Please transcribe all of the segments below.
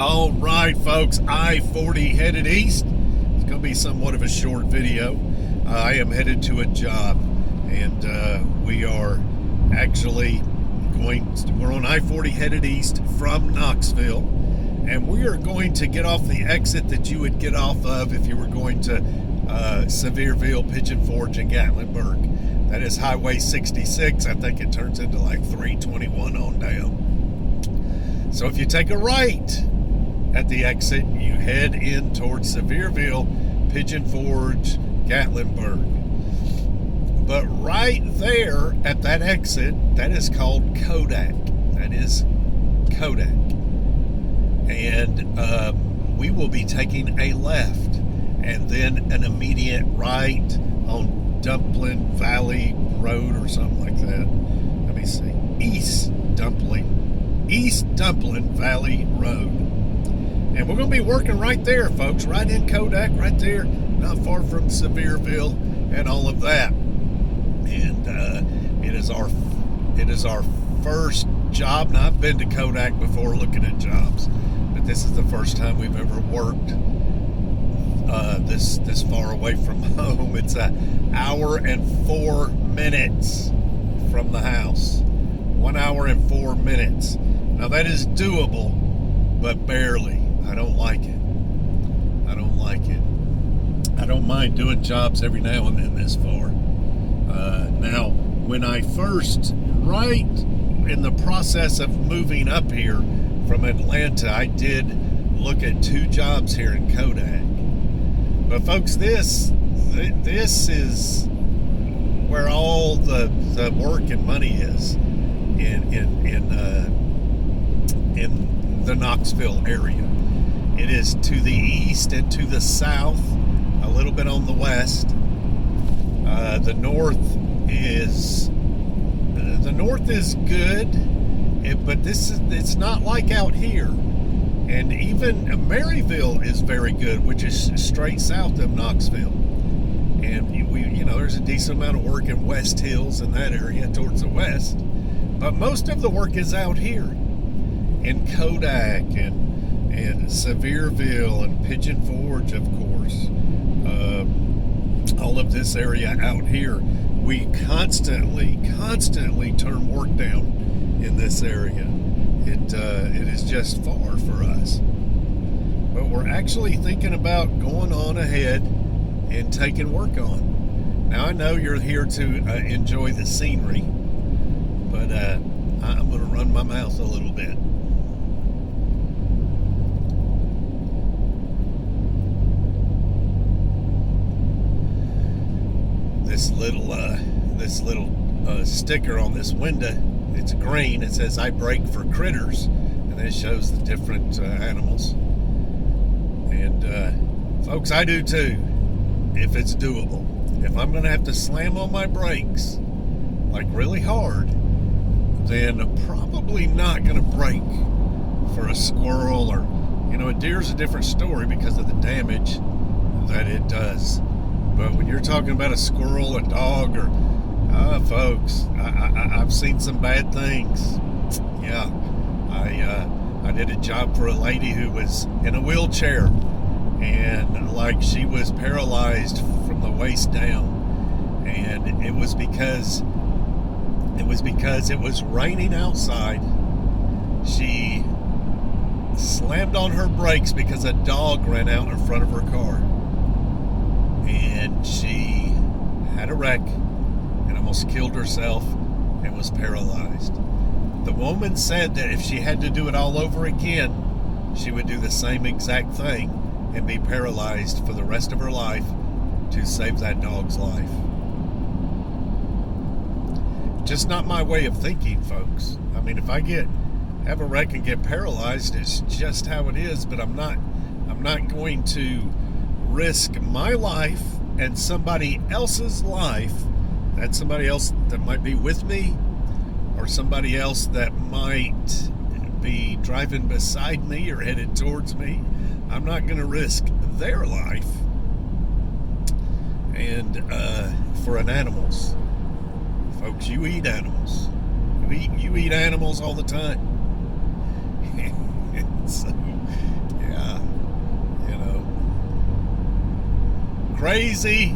All right, folks, I-40 headed east. It's going to be somewhat of a short video. I am headed to a job, and we are actually we're on I-40 headed east from Knoxville, and we are going to get off the exit that you would get off of if you were going to Sevierville, Pigeon Forge, and Gatlinburg. That is Highway 66. I think it turns into like 321 on down. So if you take a right at the exit, you head in towards Sevierville, Pigeon Forge, Gatlinburg. But right there at that exit, that is called Kodak. That is Kodak. And we will be taking a left and then an immediate right on Dumpling Valley Road or something like that. Let me see. East Dumpling Valley Road. And we're going to be working right there, folks, right in Kodak, right there, not far from Sevierville and all of that. And it is our first job. Now, I've been to Kodak before looking at jobs, but this is the first time we've ever worked this far away from home. It's an hour and 4 minutes from the house. 1 hour and 4 minutes. Now, that is doable, but barely. I don't like it. I don't mind doing jobs every now and then this far. Now, when I first, right in the process of moving up here from Atlanta, I did look at 2 jobs here in Kodak. But folks, this is where all the work and money is in the Knoxville area. It is to the east and to the south, a little bit on the west. The north is good, but it's not like out here. And even Maryville is very good, which is straight south of Knoxville. And there's a decent amount of work in West Hills in that area towards the west. But most of the work is out here in Kodak and Sevierville and Pigeon Forge, of course. All of this area out here, we constantly turn work down in this area. It is just far for us. But we're actually thinking about going on ahead and taking work on. Now, I know you're here to enjoy the scenery, but I'm going to run my mouth a little bit. This little sticker on this window, it's green. It says "I brake for critters," and it shows the different animals. And folks, I do too, if it's doable. If I'm going to have to slam on my brakes like really hard, then I'm probably not going to brake for a squirrel or, a deer's a different story because of the damage that it does. But when you're talking about a squirrel, a dog, or folks, I've seen some bad things. Yeah, I did a job for a lady who was in a wheelchair, and like she was paralyzed from the waist down, and it was because it was raining outside. She slammed on her brakes because a dog ran out in front of her car, and she had a wreck and almost killed herself and was paralyzed. The woman said that if she had to do it all over again, she would do the same exact thing and be paralyzed for the rest of her life to save that dog's life. Just not my way of thinking, folks. I mean, if I have a wreck and get paralyzed, it's just how it is, but I'm not going to risk my life and somebody else's life. That's somebody else that might be with me, or somebody else that might be driving beside me or headed towards me. I'm not going to risk their life and for an animal's. Folks, you eat animals. You eat animals all the time. So crazy.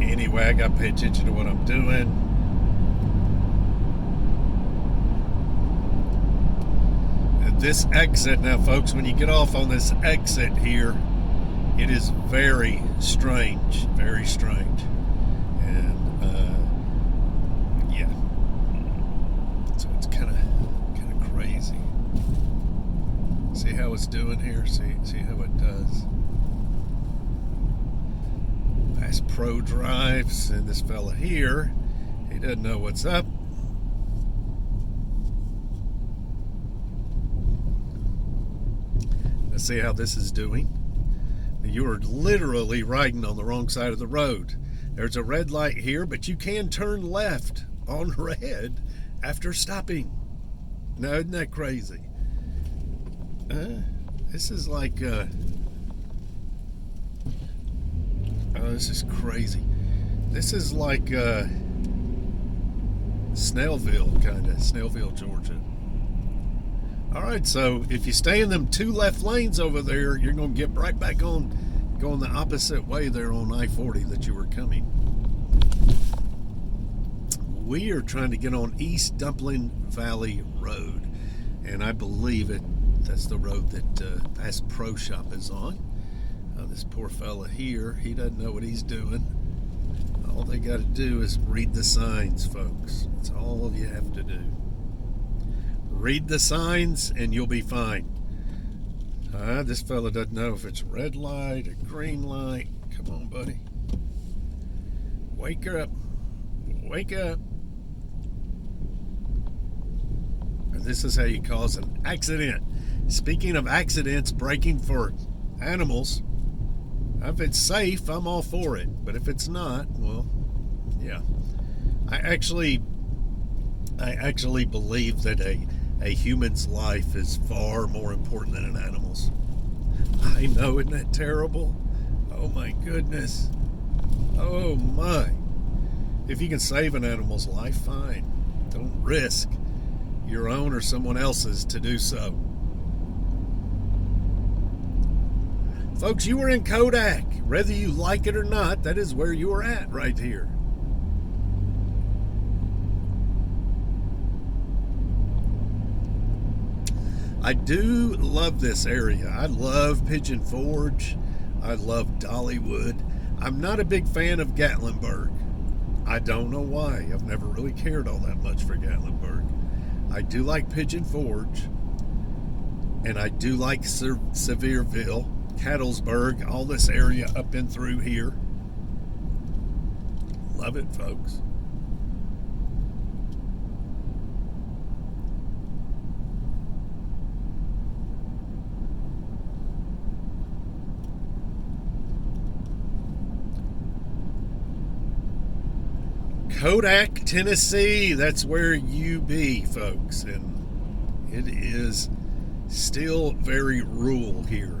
Anyway, I gotta pay attention to what I'm doing. This exit now, folks, when you get off on this exit here, it is very strange, very strange. And yeah, so it's kind of crazy. See how it's doing here? See how it does. Past Pro Drives, and this fella here, he doesn't know what's up. Let's see how this is doing. You are literally riding on the wrong side of the road. There's a red light here, but you can turn left on red after stopping. Now, isn't that crazy? This is like, oh, this is crazy. This is like Snellville, kind of, Snellville, Georgia. All right, so if you stay in them 2 left lanes over there, you're going to get right back on going the opposite way there on I-40 that you were coming. We are trying to get on East Dumpling Valley Road, and I believe that's the road that Bass Pro Shop is on. This poor fella here, he doesn't know what he's doing. All they got to do is read the signs, folks. That's all you have to do. Read the signs and you'll be fine. This fella doesn't know if it's a red light, a green light. Come on, buddy. Wake up. Wake up. This is how you cause an accident. Speaking of accidents, braking for animals, if it's safe, I'm all for it. But if it's not, well, yeah. I actually believe that a human's life is far more important than an animal's. I know, isn't that terrible? Oh my goodness. Oh my. If you can save an animal's life, fine. Don't risk your own or someone else's to do so. Folks, you were in Kodak. Whether you like it or not, that is where you are at right here. I do love this area. I love Pigeon Forge. I love Dollywood. I'm not a big fan of Gatlinburg. I don't know why. I've never really cared all that much for Gatlinburg. I do like Pigeon Forge. And I do like Sevierville, Cattlesburg, all this area up and through here. Love it, folks. Kodak, Tennessee, that's where you be, folks. And it is still very rural here.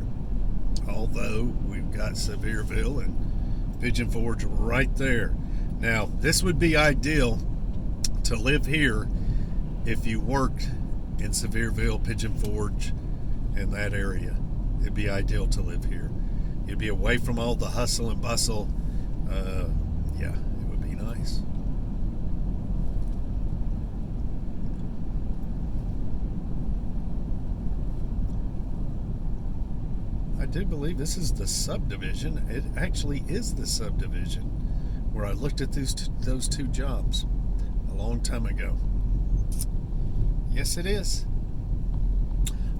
Although we've got Sevierville and Pigeon Forge right there. Now, this would be ideal to live here if you worked in Sevierville, Pigeon Forge, and that area. It'd be ideal to live here. You'd be away from all the hustle and bustle. Yeah, it would be nice. I do believe this is the subdivision. It actually is the subdivision where I looked at those two jobs a long time ago. Yes, it is.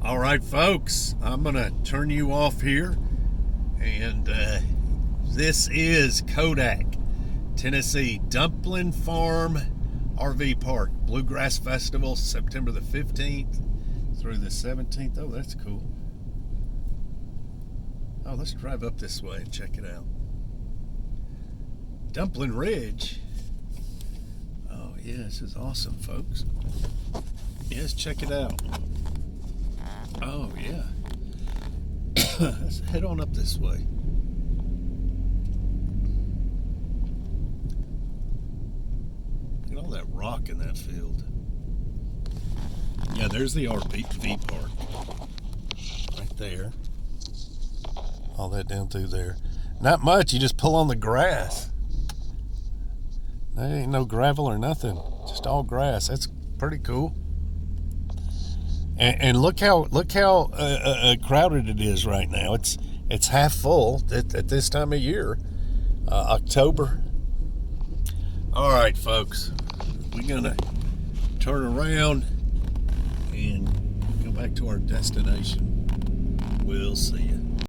All right, folks, I'm going to turn you off here. And this is Kodak, Tennessee, Dumpling Farm RV Park. Bluegrass Festival, September the 15th through the 17th. Oh, that's cool. Oh, let's drive up this way and check it out. Dumpling Ridge. Oh, yeah, this is awesome, folks. Yes, check it out. Oh, yeah. Let's head on up this way. Look at all that rock in that field. Yeah, there's the RV park. Right there. All that down through there. Not much. You just pull on the grass. There ain't no gravel or nothing. Just all grass. That's pretty cool. And look how crowded it is right now. It's half full at this time of year, October. All right, folks, we're gonna turn around and go back to our destination. We'll see you.